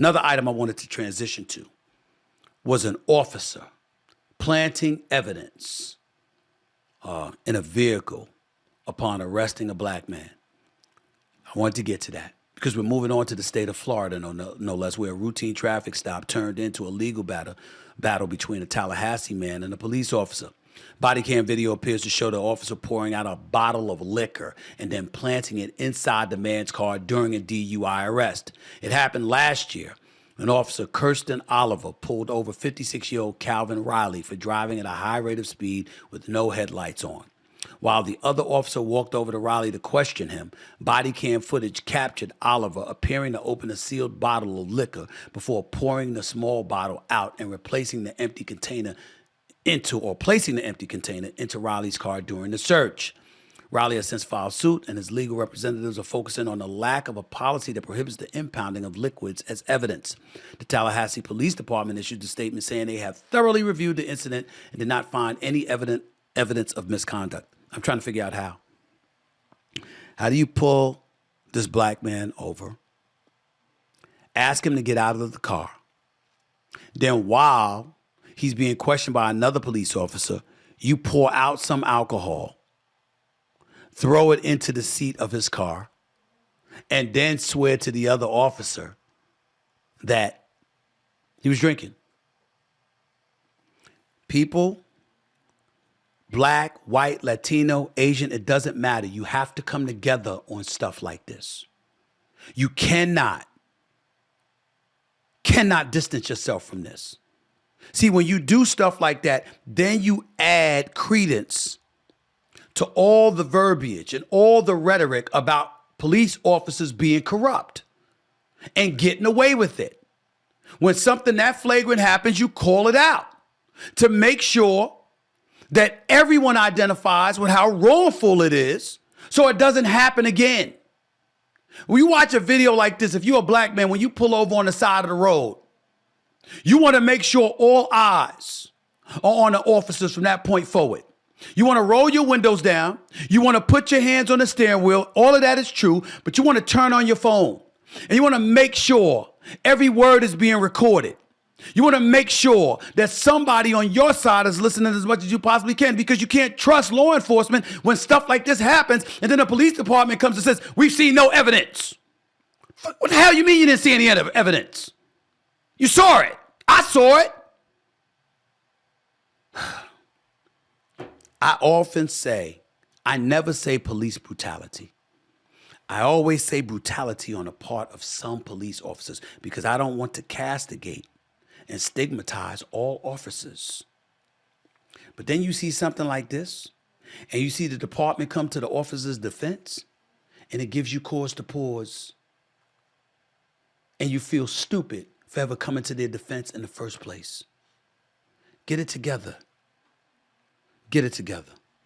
Another item I wanted to transition to was an officer planting evidence in a vehicle upon arresting a black man. I wanted to get to that because we're moving on to the state of Florida, no less, where a routine traffic stop turned into a legal battle between a Tallahassee man and a police officer. Body cam video appears to show the officer pouring out a bottle of liquor and then planting it inside the man's car during a DUI arrest. It happened last year when Officer Kirsten Oliver pulled over 56-year-old Calvin Riley for driving at a high rate of speed with no headlights on. While the other officer walked over to Riley to question him, body cam footage captured Oliver appearing to open a sealed bottle of liquor before pouring the small bottle out and placing the empty container into Riley's car during the search. Riley has since filed suit, and his legal representatives are focusing on the lack of a policy that prohibits the impounding of liquids as evidence. The Tallahassee Police Department issued a statement saying they have thoroughly reviewed the incident and did not find any evidence of misconduct. I'm trying to figure out how. How do you pull this black man over, ask him to get out of the car, then while he's being questioned by another police officer, you pour out some alcohol, throw it into the seat of his car, and then swear to the other officer that he was drinking? People, black, white, Latino, Asian, it doesn't matter. You have to come together on stuff like this. You cannot distance yourself from this. See, when you do stuff like that, then you add credence to all the verbiage and all the rhetoric about police officers being corrupt and getting away with it. When something that flagrant happens, you call it out to make sure that everyone identifies with how wrongful it is so it doesn't happen again. When you watch a video like this, if you're a black man, when you pull over on the side of the road, you want to make sure all eyes are on the officers from that point forward. You want to roll your windows down. You want to put your hands on the steering wheel. All of that is true, but you want to turn on your phone and you want to make sure every word is being recorded. You want to make sure that somebody on your side is listening as much as you possibly can, because you can't trust law enforcement when stuff like this happens and then the police department comes and says, we've seen no evidence. What the hell you mean you didn't see any evidence? You saw it. I saw it. I often say, I never say police brutality. I always say brutality on the part of some police officers because I don't want to castigate and stigmatize all officers. But then you see something like this, and you see the department come to the officer's defense, and it gives you cause to pause. And you feel stupid for ever coming to their defense in the first place. Get it together. Get it together.